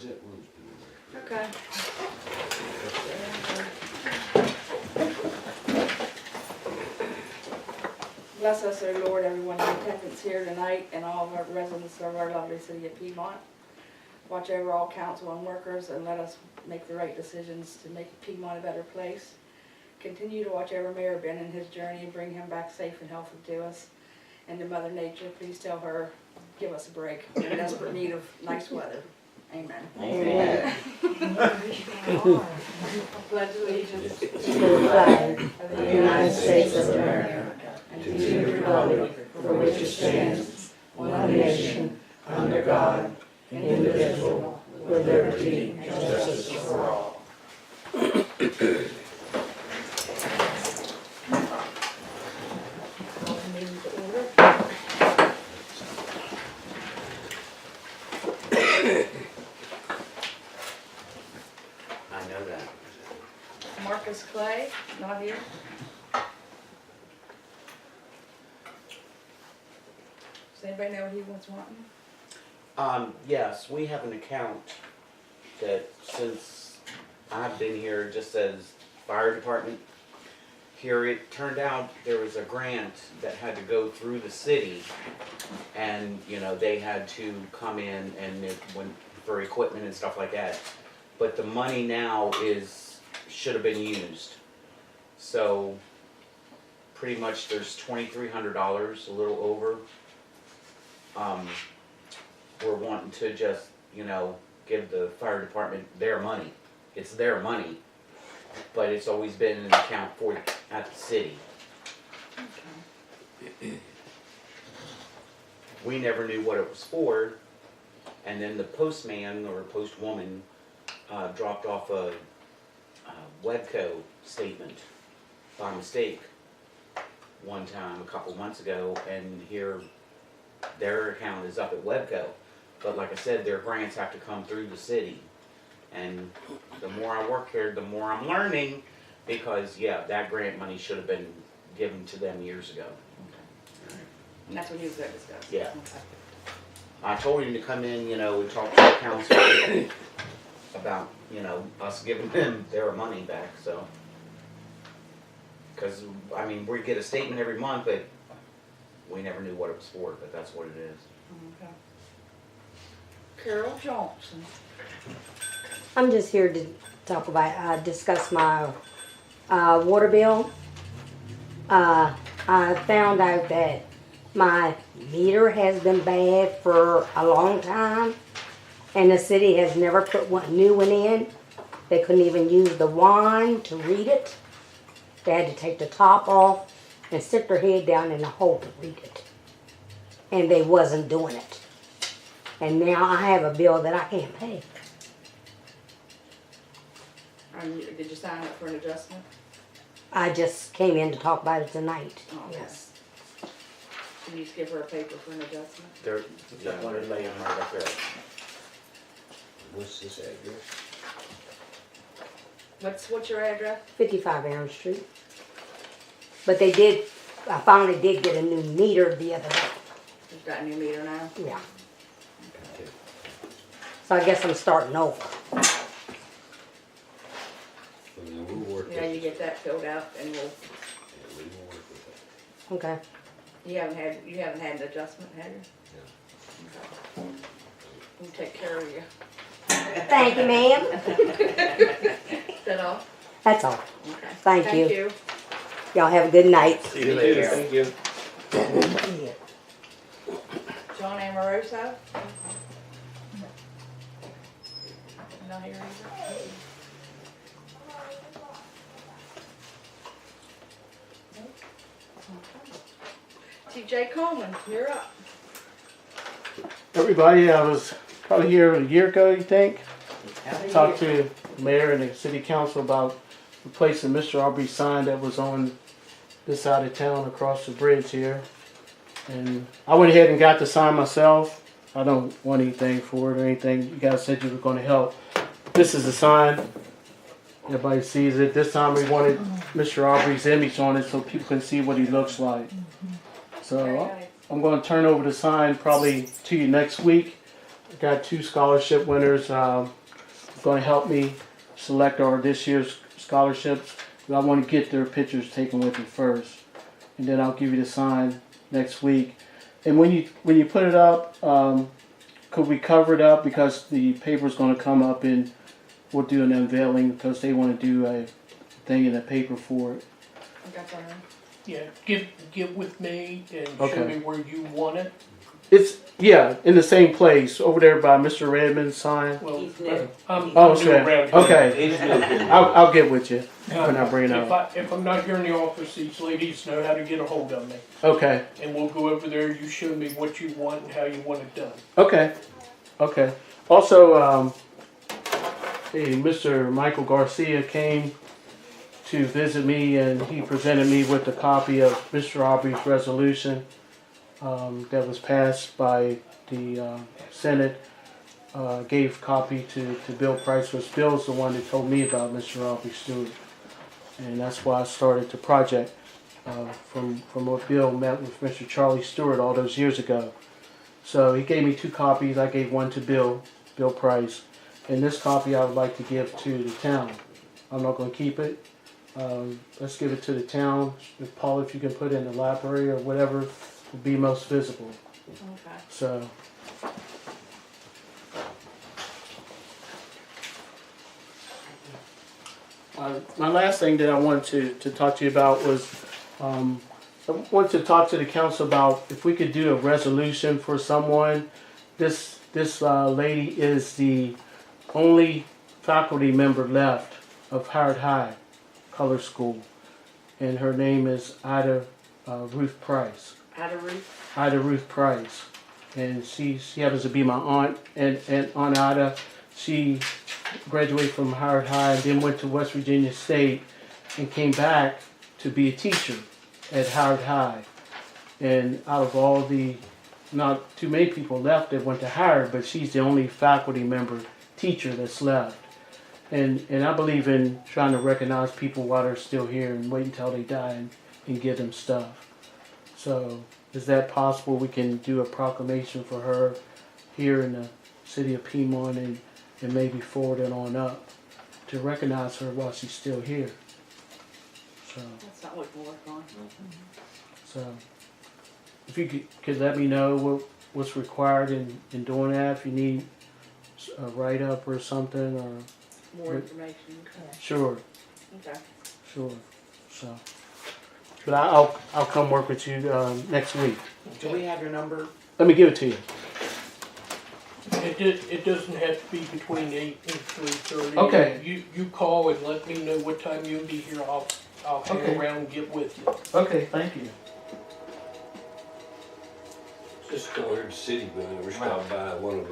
was it? Okay. Bless us, O Lord, everyone in attendance here tonight and all of our residents of our lovely city of Piedmont. Watch over all council and workers and let us make the right decisions to make Piedmont a better place. Continue to watch over Mayor Ben in his journey and bring him back safe and healthy to us. And to Mother Nature, please tell her, give us a break. We're in desperate need of nice weather. Amen. Amen. Pledge allegiance To the flag of the United States of America and to the republic for which it stands, one nation, under God, indivisible, with liberty and justice for all. I know that. Marcus Clay, not here. Does anybody know what he wants wanting? Yes, we have an account that since I've been here, just says fire department. Here, it turned out there was a grant that had to go through the city, and you know they had to come in and it went for equipment and stuff like that. But the money now should have been used. So pretty much there's $2,300, a little over. We're wanting to just, you know, give the fire department their money. It's their money, but it's always been an account at the city. We never knew what it was for, and then the postman or postwoman dropped off a Wedco statement by mistake one time a couple months ago, and here their account is up at Wedco. But like I said, their grants have to come through the city. And the more I work here, the more I'm learning, because yeah, that grant money should have been given to them years ago. And that's what he was going to discuss. Yeah. Okay. I told him to come in, you know, and talk to the council about, you know, us giving them their money back, so. Because, I mean, we get a statement every month, but we never knew what it was for, but that's what it is. Okay. Carol Johnson. I'm just here to talk about, discuss my water bill. I found out that my meter has been bad for a long time, and the city has never put one new one in. They couldn't even use the wand to read it. They had to take the top off and stick their head down in the hole to read it. And they wasn't doing it. And now I have a bill that I can't pay. Did you sign up for an adjustment? I just came in to talk about it tonight. Oh, okay. Yes. Can you just give her a paper for an adjustment? They're, yeah, they're laying right up there. What's this address? What's your address? 55 Aaron Street. But I finally did get a new meter the other day. You've got a new meter now? Yeah. So I guess I'm starting over. Well, then we'll work Yeah, with you get that filled out and we'll, yeah, we will work with that. Okay. you haven't had an adjustment, have you? Yeah. Okay. We'll take care of you. Thank you, ma'am. Is that all? That's all. Okay. Thank Thank you. you. Y'all have a good night. See you later. Thank you. John Amoroso? Not here either. TJ Coleman, you're up. Everybody, I was probably here a year ago, you think? Talked to the mayor and the city council about replacing Mr. Aubrey's sign that was on this side of town across the bridge here. And I went ahead and got the sign myself. I don't want anything for it or anything. You guys said you were going to help. This is the sign. Everybody sees it. This time we wanted Mr. Aubrey's image on it so people can see what he looks like. So I'm going to turn over the sign probably to you next week. got 2 scholarship winners. Going to help me select our this year's scholarships. But I want to get their pictures taken with me first, and then I'll give you the sign next week. And when you put it up, could we cover it up because the paper's going to come up and we'll do an unveiling because they want to do a thing in the paper for it. I got that right. Yeah, get with me and show Okay. me where you want it. It's in the same place over there by Mr. Redmond's sign. Well, He's new. I'm Oh, new okay. around here. Okay, He's new here. I'll get with you when I bring it If up. if I'm not here in the office, these ladies know how to get a hold of me. Okay, And we'll go over there, you show me what you want and how you want it done. okay. Also, Mr. Michael Garcia came to visit me and he presented me with a copy of Mr. Aubrey's resolution that was passed by the Senate. Gave copy to Bill Price, which Bill's the one that told me about Mr. Aubrey Stewart. And that's why I started the project from what Bill met with Mr. Charlie Stewart all those years ago. So he gave me 2 copies. I gave one to Bill Price. And this copy I would like to give to the town. I'm not going to keep it. Let's give it to the town. Paul, if you can put it in the library or whatever would be most visible. Okay. So. My last thing that I wanted to talk to you about was I wanted to talk to the council about if we could do a resolution for someone. This lady is the only faculty member left of Howard High Color School, and her name is Ida Ruth Price. Ida Ruth Price, and she happens to be my aunt, and Aunt Ida, she graduated from Howard High and then went to West Virginia State and came back to be a teacher at Howard High. And out of all the, not too many people left that went to Howard, but she's the only faculty member teacher that's left. And I believe in trying to recognize people while they're still here and wait until they die and give them stuff. So is that possible? We can do a proclamation for her here in the city of Piedmont and maybe forward it on up to recognize her while she's still here. So, That's not what we work on. so if you could let me know what's required in doing that, if you need a write-up or something, or More information. sure, Okay. sure. So, but I'll come work with you next week. Do we have your number? Let me give it to you. It doesn't have to be between 8 and 3:30. Okay. You call and let me know what time you'll be here. I'll hang Okay. around and get with you. Okay, thank you. Just go here to city, but we're stop by one of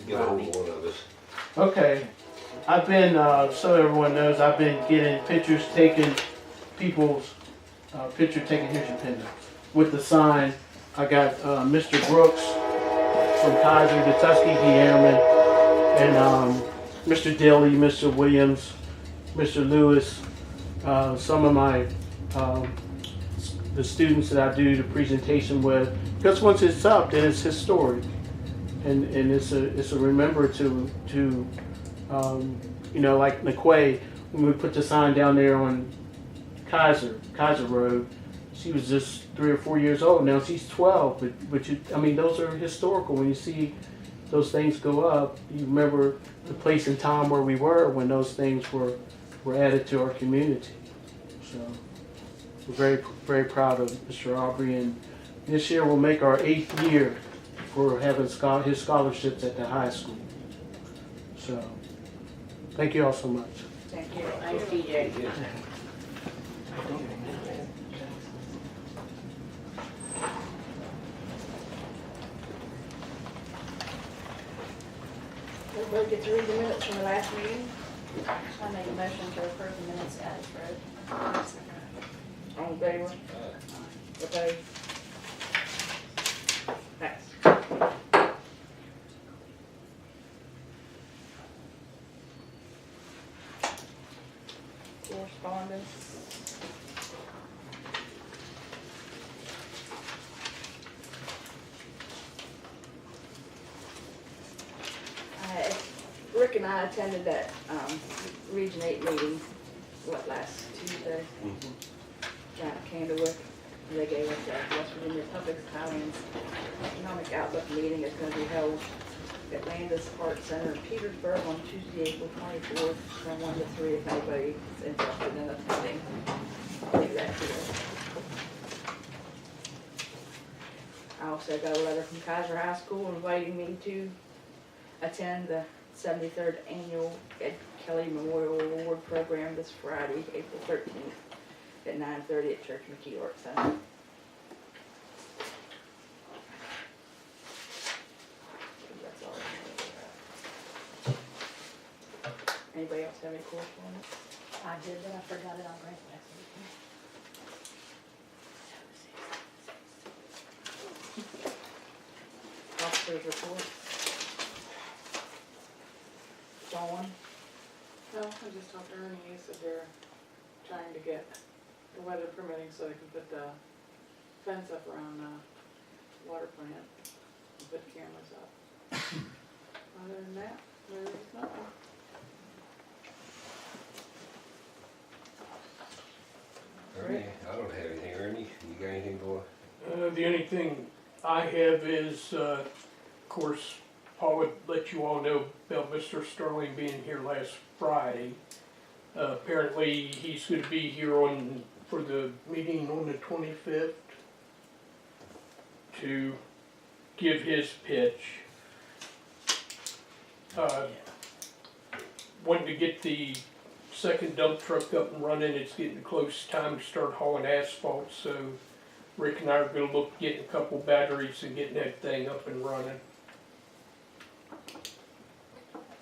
get hold of one of us. Okay. I've been, so everyone knows, I've been getting pictures taken, people's picture taken, here's your pen, with the sign. I got Mr. Brooks from Kaiser, the Tuskegee Airmen, and Mr. Dilly, Mr. Williams, Mr. Lewis, some of my, the students that I do the presentation with, because once it's up, then it's historic. And it's a remember to you know, like McQuay, when we put the sign down there on Kaiser Road, she was just 3 or 4 years old. Now she's 12, but I mean, those are historical. When you see those things go up, you remember the place and time where we were when those things were added to our community. So we're very, very proud of Mr. Aubrey, and this year will make our 8th year for having his scholarships at the high school. So, thank you all so much. Thank you. Thanks, DJ. Everybody get to read the minutes from the last meeting? I make a motion to approve the minutes as read. All in favor? Opposed? Pass. Correspondence. Rick and I attended that, Region 8 meeting, last Tuesday, down at Candlewick. They gave us a West Virginia Public Highlands Economic Outlook meeting. It's gonna be held at Landis Art Center in Petersburg on Tuesday, April 24th, from 1 to 3, if anybody is interested in attending. I'll leave that here. I also got a letter from Kaiser High School inviting me to attend the 73rd Annual Ed Kelly Memorial Award Program this Friday, April 13th, at 9:30 at Church McKee Art Center. That's all I have. Anybody else have any correspondence? I did, but I forgot it, I'll bring it next week. Officers report. Dawn? No, I just talked to Ernie, he said they're trying to get the weather permitting so they can put the fence up around the water plant and put cameras up. Other than that, there's nothing. Ernie, I don't have anything. Ernie, you got anything going? The only thing I have is, of course, Paul would let you all know about Mr. Sterling being here last Friday. Apparently, he's going to be here for the meeting on the 25th to give his pitch. Wanting to get the second dump truck up and running. It's getting close time to start hauling asphalt, so Rick and I are gonna look at getting a couple batteries and getting that thing up and running.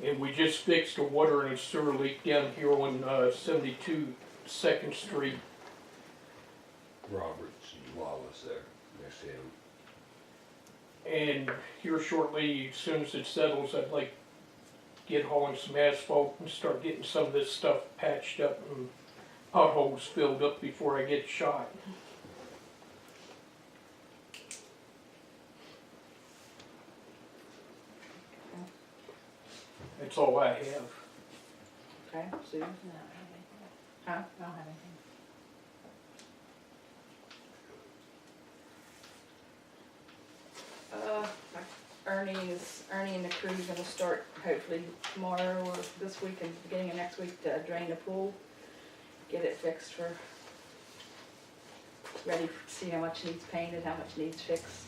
And we just fixed a water and a sewer leak down here on 72 2nd Street. Roberts and Wallace there, next to him. And here shortly, as soon as it settles, I'd like to get hauling some asphalt and start getting some of this stuff patched up and potholes filled up before I get shot. That's all I have. Okay, Sue? No, I don't have anything. Huh? I don't have anything. Ernie and the crew's gonna start hopefully tomorrow or this week and beginning of next week to drain the pool. Get it fixed ready to see how much needs painted, how much needs fixed.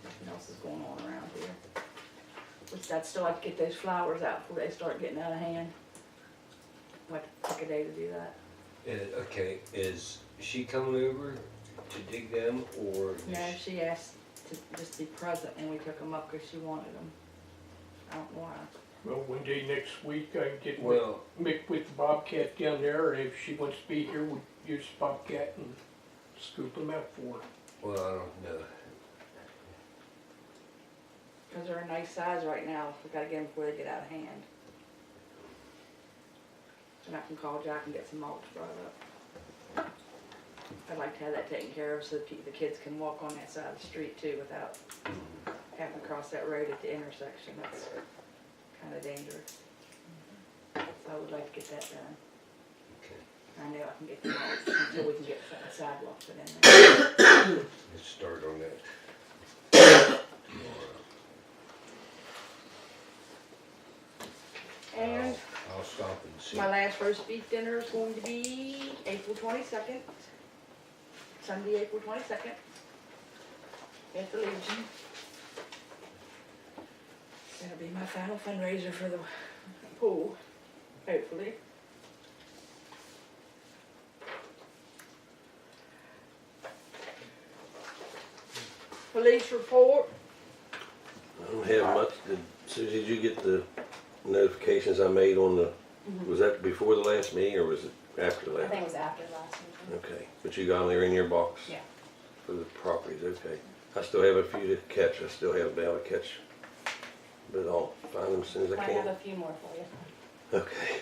Nothing else is going on around here. Which I'd still like to get those flowers out before they start getting out of hand. Might take a day to do that. Okay, is she coming over to dig them, or? No, she asked to just be present when we took them up because she wanted them. I don't know why. Well, one day next week I can get Well, Mick with the Bobcat down there, and if she wants to be here, we'll use the Bobcat and scoop them out for her. well, I don't know. Because they're a nice size right now. We gotta get them before they get out of hand. And I can call Jack and get some mulch brought up. I'd like to have that taken care of so the kids can walk on that side of the street too without having to cross that road at the intersection. That's kind of dangerous. So I would like to get that done. Okay, I know I can get the mulch until we can get a sidewalk put in there. let's start on that. And I'll stop and see. my last roast beef dinner is going to be April 22nd. Sunday, April 22nd. At the Legion. That'll be my final fundraiser for the pool, hopefully. Police report. I don't have much. Susie, did you get the notifications I made on the, was that before the last meeting or was it after I that? think it was after last meeting. Okay, but you got them there in your box? Yeah. For the properties, okay. I still have a few to catch. I still haven't been able to catch, but I'll find them as soon as I Might have can. a few more for you. Okay,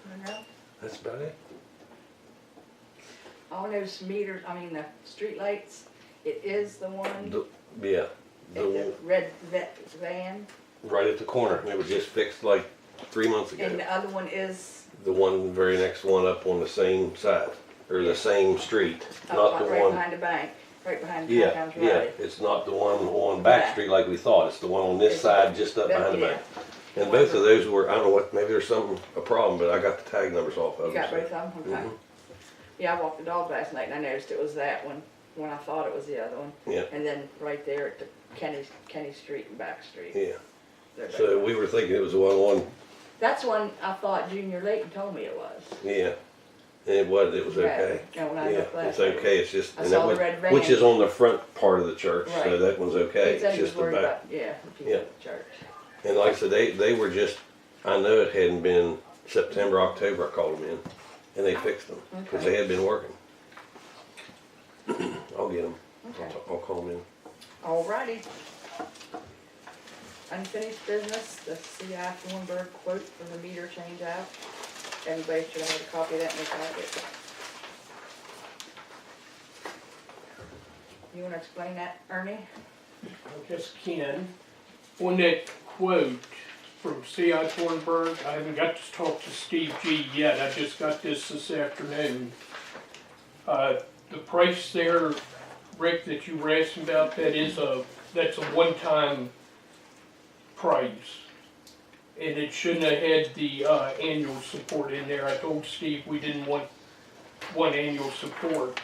Monroe? that's about it. All those meters, the street lights It is the one Yeah, at the the one red van, right at the corner. It was just fixed like 3 months ago. and the other one is The one, very next one up on the same side, or the same street, not the right one. behind the bank, right behind the Yeah, townhouse yeah, right. it's not the one on Back Street like we thought. It's the one on this It's- side, just up that- behind the yeah. bank. And both of those were, I don't know what, maybe there's a problem, but I got the tag numbers off of You them. got so- both of them? Okay. Mhm. Yeah, I walked the dog last night and I noticed it was that one, when I thought it was the other one. Yeah. And then right there at the Kenny Street and Back Street. Yeah, They're both- so we were thinking it was the one on, That's one I thought Junior Layton told me it was. yeah. And it was okay. Yeah, when I Yeah, looked last it's night. okay, it's just, I and saw that the was, red van. which is on the front part of the church, so Right. that one's okay. He said It's he was just the worried back. about, yeah, the people Yeah. at the church. And like I said, they were just, I know it hadn't been September, October, I called them in, and they fixed them, because they had been working. I'll get them, Okay. I'll call them in. Alrighty. Unfinished business, the CI Thornburg quote for the meter change out. Everybody should have a copy of that in their packet. You wanna explain that, Ernie? I guess can. On that quote from C.I. Thornburg, I haven't got to talk to Steve G yet, I just got this afternoon. The price there, Rick, that you were asking about, that's a one-time price. And it shouldn't have had the annual support in there. I told Steve we didn't want annual support.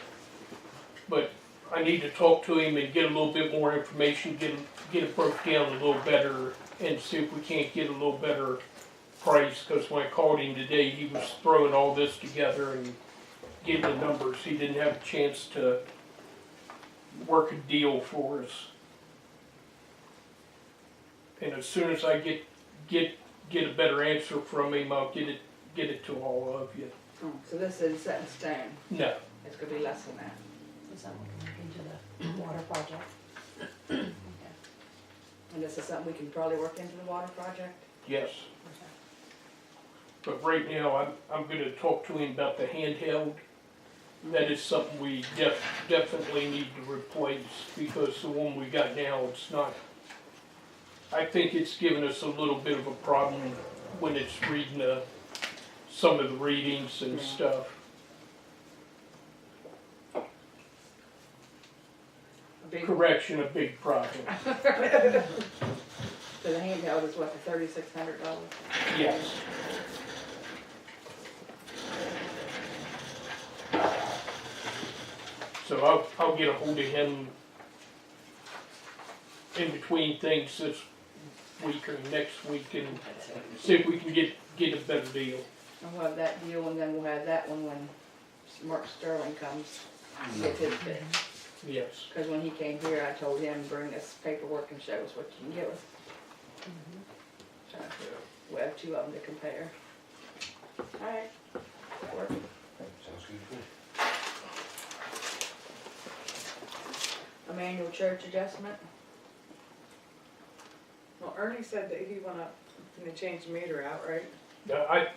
But I need to talk to him and get a little bit more information, get it broke down a little better, and see if we can't get a little better price, because when I called him today, he was throwing all this together and getting the numbers. He didn't have a chance to work a deal for us. And as soon as I get a better answer from him, I'll get it to all of you. Oh, so this is set in stone, No, it's gonna be less than that. Is that what we're into the water project? And this is something we can probably work into the water project? yes. But right now, I'm gonna talk to him about the handheld. That is something we definitely need to replace, because the one we got now, it's not, I think it's given us a little bit of a problem when it's reading some of the readings and stuff. A big, Correction, a big project, so the handheld is what, the $3,600? yes. So I'll get a hold of him in between things this week or next week and see if we can get a better deal. And we'll have that deal, and then we'll have that one when Mark Sterling comes, with his bid. Yes. Because when he came here, I told him, bring us paperwork and show us what you can give us. So, we'll have two of them to compare. Alright. Work. Sounds good to me. A manual church adjustment. Well, Ernie said that he gonna change the meter out, right?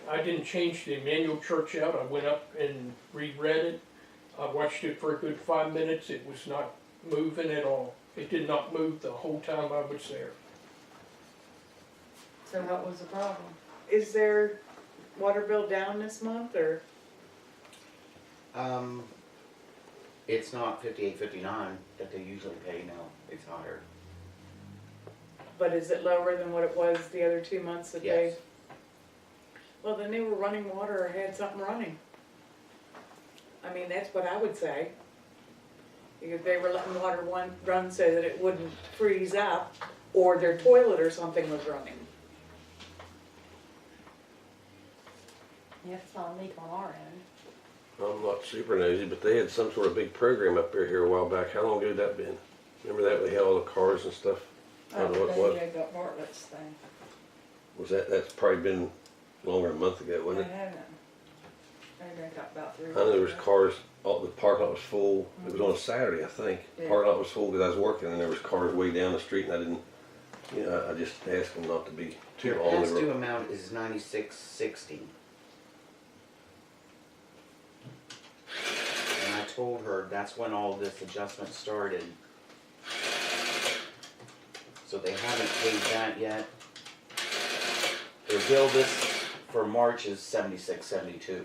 I didn't change the manual church out. I went up and reread it. I watched it for a good 5 minutes. It was not moving at all. It did not move the whole time I was there. So what was the problem? Is their water bill down this month, or? It's not 58.59 that they usually pay now, it's higher. But is it lower than what it was the other 2 months that they? Yes. Well, then they were running water or had something running. I mean, that's what I would say. Because they were letting water run so that it wouldn't freeze up, or their toilet or something was running. Yeah, it's not a leak on our end. I'm not super nosy, but they had some sort of big program up there here a while back. How long ago had that been? Remember that, we had all the cars and stuff? I don't know what it was. They got Bartlett's thing. Was that's probably been longer than a month ago, I wasn't it? haven't. Maybe I got about 3 I know there was cars, all the parking lot was full. It was on a Saturday, I think. Yeah. Parking lot was full because I was working, and there was cars way down the street, and I didn't, I just asked them not to be too Your long. past due amount is $96.60. And I told her that's when all this adjustment started. So they haven't paid that yet. Their bill this for March is $76.72.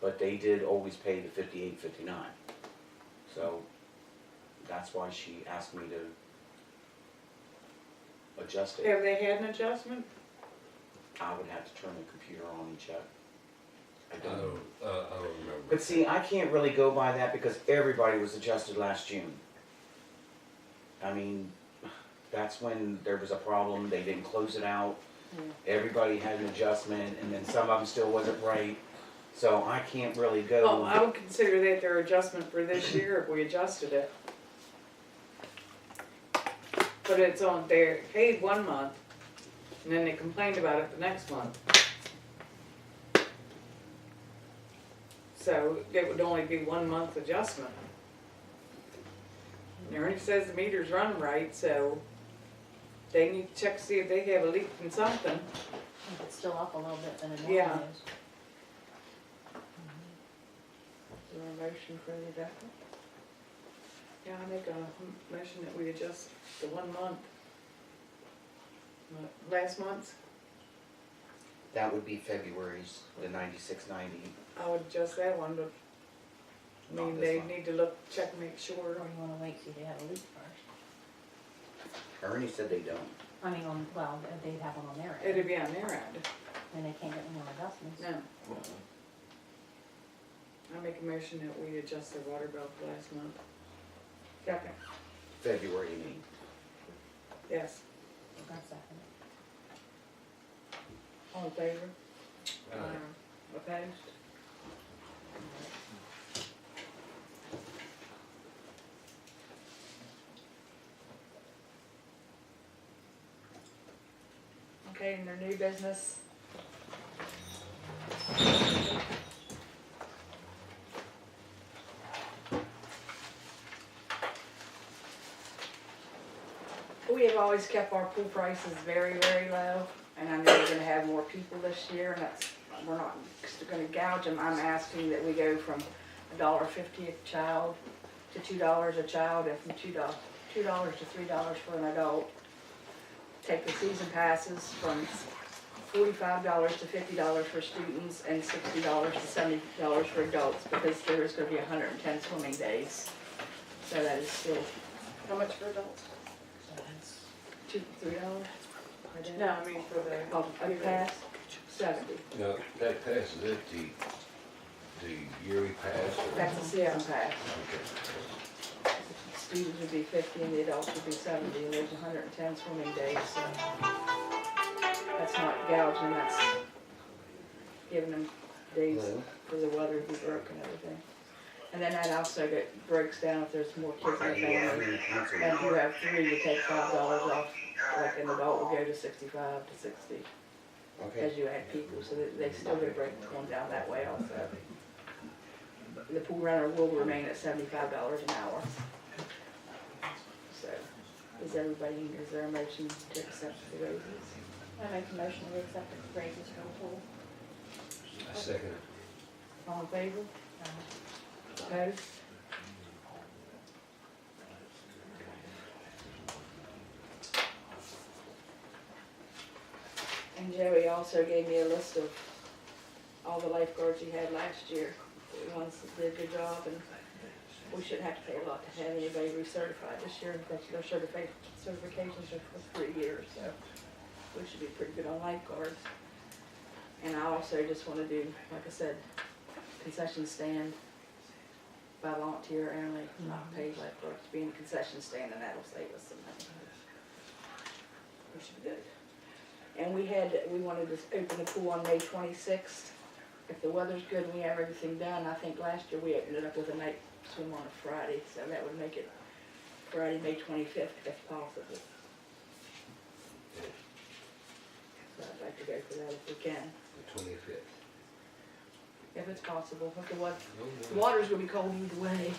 But they did always pay the $58.59. So that's why she asked me to adjust it. Have they had an adjustment? I would have to turn the computer on and check. I I don't. don't remember. But see, I can't really go by that because everybody was adjusted last June. I mean, that's when there was a problem, they didn't close it out. Everybody had an adjustment, and then some of them still wasn't right. So I can't really go. Well, I would consider that their adjustment for this year if we adjusted it. But it's on, they paid 1 month, and then they complained about it the next month. So it would only be 1 month adjustment. And Ernie says the meter's running right, so they need to check to see if they have a leak in something. If it's still up a little bit than it Yeah. normally is. Is there a motion for the adjustment? Yeah, I make a motion that we adjust the 1 month. Last month's, That would be February's, the 96.90. I would adjust that one, but I Not mean, this they one. need to look, check, make sure. Or you wanna wait till they have a leak first? Ernie said they don't. I mean, well, they'd have one on their end, It'd be on their end. and they can't get any more adjustments. No. I make a motion that we adjust their water bill for last month. Second. February, you mean? Yes. That's second. All in favor? Aye. Opposed? Okay, and their new business. We have always kept our pool prices very, very low, and I know we're gonna have more people this year, and that's, we're not gonna gouge them. I'm asking that we go from $1.50 a child to $2 a child, and from $2 to $3 for an adult. Take the season passes from $45 to $50 for students, and $60 to $70 for adults, because there is gonna be 110 swimming days. So that is still, How much for adults? $3. No, I mean for the. Oh, a pass, 70. Now, that passes it, the yearly pass, or? That's a season pass. Okay. Students would be 50 and the adults would be 70, and there's 110 swimming days, so that's not gouging, that's giving them days for the weather to be broke and everything. And then that also breaks down if there's more kids in the family. And if you have 3, you take $5 off, like an adult would go to 65 to 60, Okay. as you add people, so that they still get break going down that way also. The pool runner will remain at $75 an hour. So, is there a motion to accept the raises? I make a motion to accept the raises for the pool. I second it. All in favor? Opposed? And Joey also gave me a list of all the lifeguards he had last year, the ones that did a good job, and we shouldn't have to pay a lot to have anybody recertified this year. In fact, their certifications are for 3 years, so we should be pretty good on lifeguards. And I also just want to do, like I said, concession stand by volunteer only, not paid lifeguards, to be in a concession stand, and that'll save us some money. We should be good. And we wanted to open the pool on May 26th. If the weather's good and we have everything done, I think last year we opened it up with a night swim on a Friday, so that would make it Friday, May 25th, if possible. So I'd like to go for that if we can, The 25th. if it's possible. If the water's gonna be cold either way.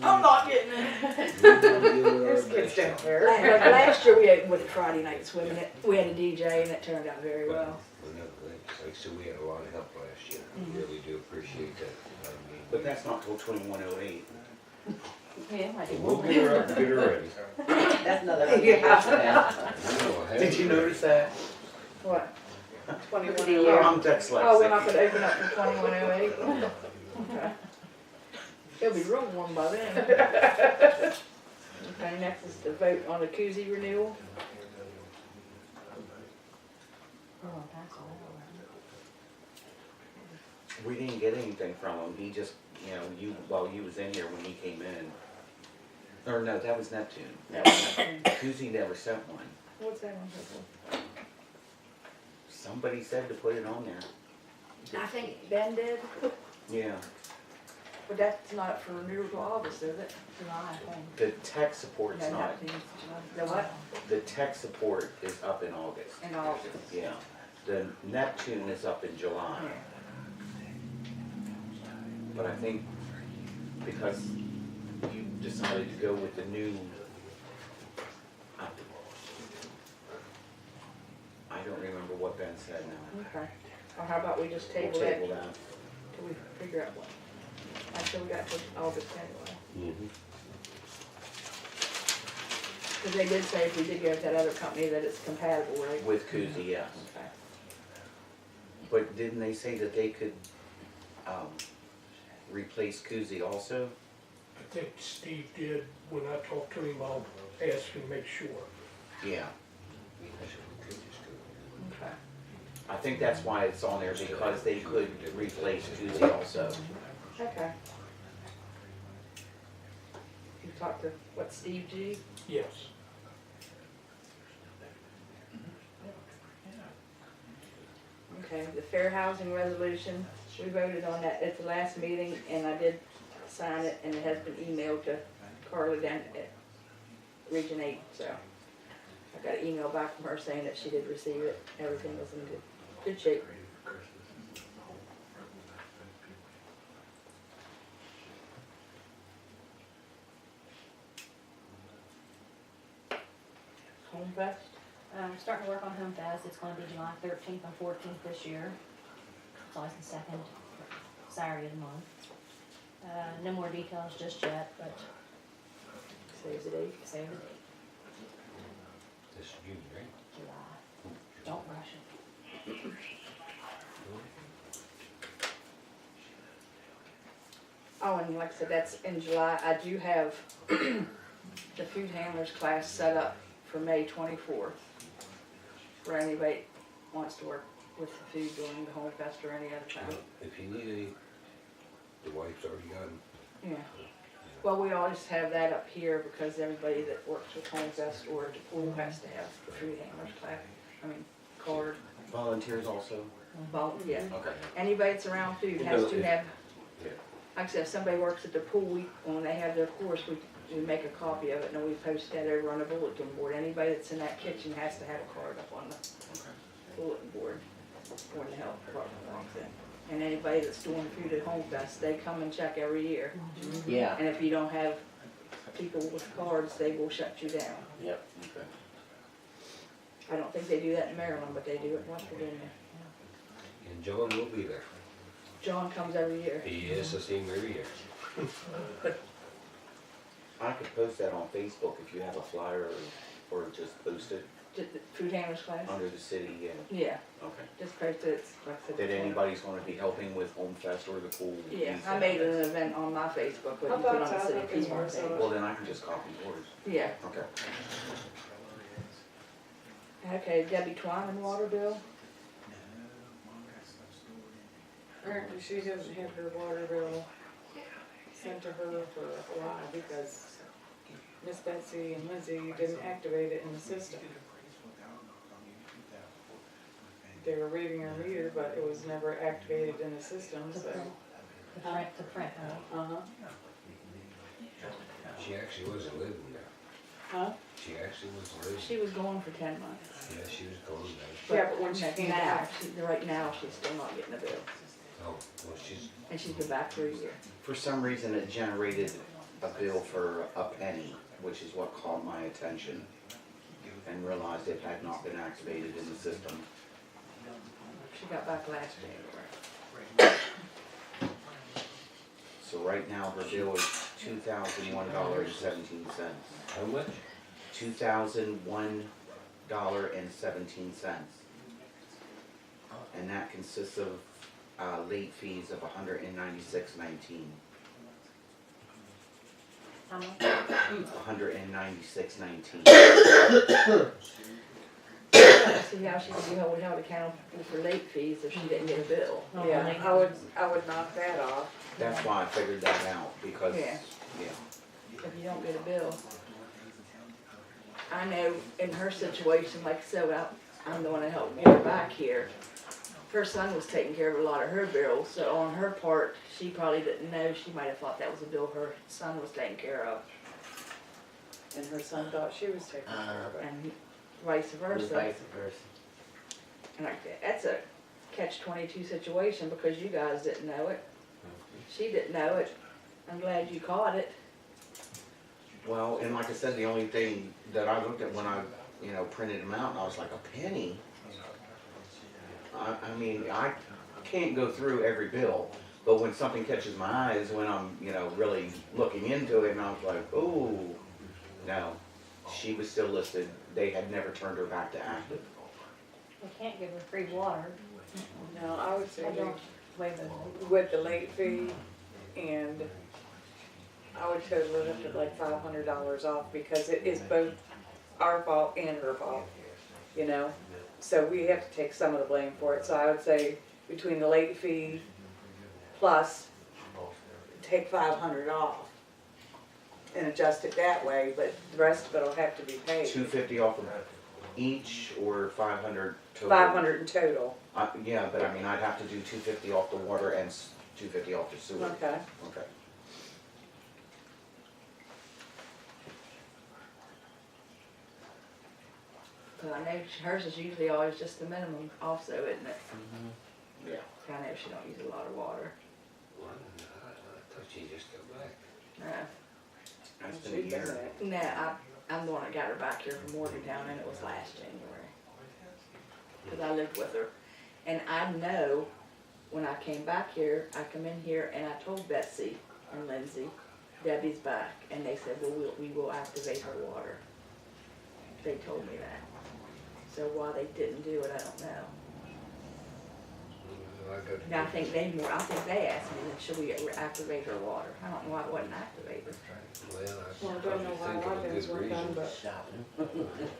I'm not getting it. This kid's down there. Last year we opened with a Friday night swim, and we had a DJ, and it turned out very well. Another thing, Like I said, we had a lot of help last year. Mhm. We really do appreciate that. I mean, But that's not till 2108. Yeah, I did. We'll get her up and get her ready. That's another. Yeah. We'll have Did you her. notice that? What? 21 The Oh, year. I'm Oh, we're not dyslexic. gonna open up for 2108? Okay. It'll be real warm by then. Okay, next is the vote on the koozie renewal. Oh, that's all. We didn't get anything from him. He just, you know, while you was in here when he came in. Or no, that was Neptune. Kuzi never sent one. What's that one for? Somebody said to put it on there. I think Ben did, Yeah. but that's not for renewal till August, is it? July, I think. The tech support's No, not. The what? The tech support is up in August. In August. Yeah. The Neptune is up in July. Yeah. But I think because you decided to go with the new, I don't remember what Ben said now. Okay. Or how about we just We'll table that table that. till we figure out what? Actually, we got till August anyway. Mhm. Because they did say if we did go with that other company that it's compatible, right? With Kuzi, yes. Okay. But didn't they say that they could, replace Kuzi also? I think Steve did, when I talked to him, I'll ask and make sure. Yeah. Okay. I think that's why it's on there, because they could replace Kuzi also. Okay. You talked to, what, Steve G? Yes. Okay, the fair housing resolution, we voted on that at the last meeting, and I did sign it, and it has been emailed to Carly down at Region 8, so. I got an email back from her saying that she did receive it, everything was in good shape. Home Fest? Starting to work on Home Fest, it's gonna be July 13th and 14th this year. It's always the second Saturday of the month. No more details just yet, but Saves the date. save the date, This June, right? July. Don't rush it. Oh, and like I said, that's in July. I do have the food handlers class set up for May 24th. For anybody that wants to work with the food during the Home Fest or any other time. If you need any, the wife's already got them. Yeah. Well, we always have that up here because everybody that works with Home Fest or at the pool has to have the food handlers class. I mean, card, Volunteers also? yeah. Okay. Anybody that's around food has to have, Yeah. like I said, if somebody works at the pool, when they have their course, we make a copy of it and we post that over on the bulletin board. Anybody that's in that kitchen has to have a card up on the bulletin board for the health department walks in. And anybody that's doing food at Home Fest, they come and check every year. Yeah. And if you don't have people with cards, they will shut you down. Yep. Okay. I don't think they do that in Maryland, but they do it in West Virginia. And John will be there. John comes every year. Yes, I see him every year. I could post that on Facebook if you have a flyer or just post it Just the food handlers class? under the city, yeah. Yeah, Okay. just post it, it's like I said. That anybody's gonna be helping with Home Fest or the pool? Yeah, I made an event on my Facebook, but you put on the city of Piedmont page. Well, then I can just copy yours. Yeah, Okay. okay, Debbie Twyman water bill. Apparently she hasn't had her water bill sent to her for a while because Miss Betsy and Lindsay didn't activate it in the system. They were reading her meter, but it was never activated in the system, To so. print, to print, right? Uh-huh. She actually wasn't living there. Huh? She actually wasn't living. She was gone for 10 months. Yeah, she was gone now. Yeah, but when she came now, back. right now, she's still not getting a bill. Oh, well, she's, And she's been back for a year. For some reason, it generated a bill for a penny, which is what caught my attention, and realized it had not been activated in the system. She got back last January. So right now her bill is $2,001.17. How much? $2,001.17. And that consists of late fees of $196.19. How much? $196.19. See how she could be held accountable for late fees if she didn't get a bill. Yeah, I would knock that off. That's why I figured that out, because, Yeah. yeah. If you don't get a bill. I know in her situation, like so, I'm the one that helped get her back here. Her son was taking care of a lot of her bills, so on her part, she probably didn't know. She might have thought that was a bill her son was taking care of, And her son thought she was taking care of it. and vice versa. And that's a catch-22 situation because you guys didn't know it. She didn't know it. I'm glad you caught it. Well, and like I said, the only thing that I looked at when I, printed them out, and I was like, a penny? I mean, I can't go through every bill, but when something catches my eyes, when I'm, really looking into it, and I was like, oh, no, she was still listed. They had never turned her back to active. We can't give her free water. No, I would say I don't waive it. with the late fee, and I would total it up to like $500 off because it is both our fault and her fault, So we have to take some of the blame for it. So I would say between the late fee plus take $500 off and adjust it that way, but the rest of it will have to be paid. $250 off of each, or $500 total? 500 in total. Yeah, but I mean, I'd have to do $250 off the water and $250 off the sewer. Okay. Okay. But I know hers is usually always just the minimum also, isn't it? Yeah. I know she don't use a lot of water. I thought she just got back. No. That's been a She's done year. that. No, I'm the one that got her back here from Morgantown, and it was last January. Because I lived with her. And I know when I came back here, I come in here and I told Betsy and Lindsay, Debbie's back. And they said, well, we will activate her water. They told me that. So why they didn't do it, I don't know. Now, I think they asked me, should we activate her water? I don't know why it wasn't activated. Well, I don't know why I've been working, but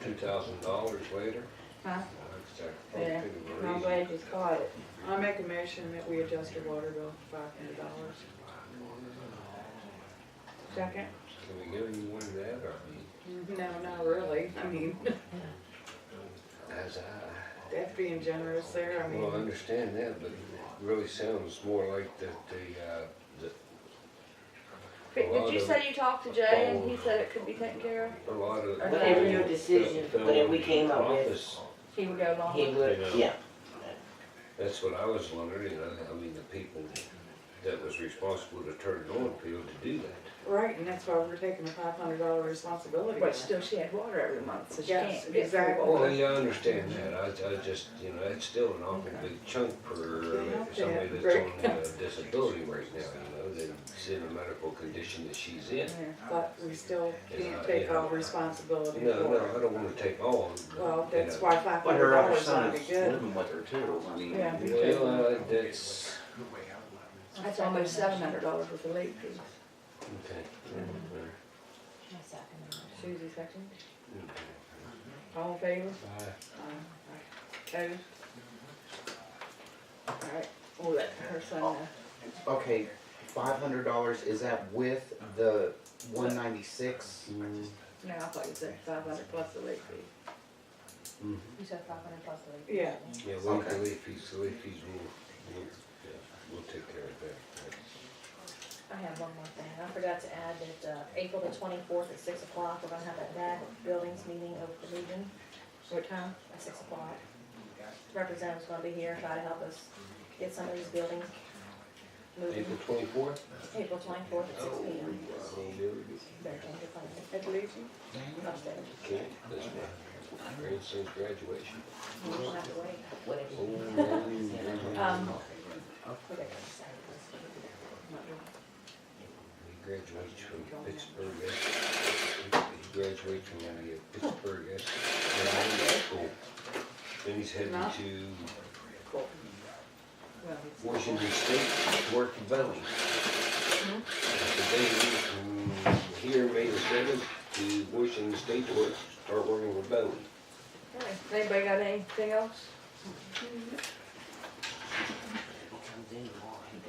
$2,000 later. Huh? I Yeah. think of a I'm reason. glad you caught it. I make a motion that we adjust your water bill to $500. Second? Can we give you one of that, or No, not really. I mean, as that's being generous there. I well, I mean, understand that, but it really sounds more like that Did you say you talked to Jay and he said it could be taken care of? a lot of. Whatever your decision, whatever we came up with, office, He would go along he with it? would, yeah. that's what I was wondering, I mean, the people that was responsible to turn it on failed to do that. right, and that's why we're taking a $500 responsibility. But still, she had water every month, so she Yes, can't get free exactly. Well, water. yeah, I understand that, I just, that's still an awful big chunk for somebody that's Rick. on disability right now, that's in a medical condition that she's in. Yeah. But we still can't take all responsibility No, for no, it. I don't wanna take all. Well, that's you know. why But her other $500 son ought to be is good. living with her too, I mean. Yeah. Well, that's, That's almost $700 worth of late fees. okay. My second. Susie second. All in favor? Opposed? Alright, we'll let her son know. Okay, $500, is that with the 196? No, I thought you said 500 plus the late fee. You said 500 plus the late. Yeah. Yeah, Okay. the late fees we'll take care of that. I have one more thing. I forgot to add that April the 24th at 6 o'clock, we're gonna have that DAC buildings meeting over the Legion What time? at 6 o'clock. Representative's gonna be here, try to help us get some of these buildings moving. April 24th? April 24th at 6 p.m. Better change your phone At Legion? upstairs. Okay, that's fine. Grandson's graduation. We'll have to wait. He graduates from Pittsburgh. He graduates from Pittsburgh school. Then he's heading to Washington State to work for Boeing. Today, from here, May the 7th, to Washington State to start working for Boeing. Okay. Anybody got anything else?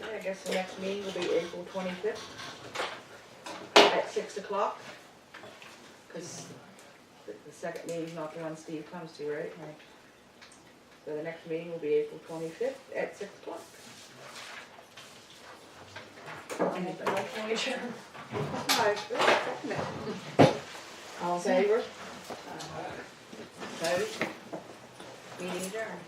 Okay, I guess the next meeting will be April 25th at 6 o'clock. Cause the second meeting's not the one Steve comes to, right? Right. So the next meeting will be April 25th at 6 o'clock. I'll make the motion, we adjourn. Alright, second it. All in favor? Opposed? Meeting adjourned.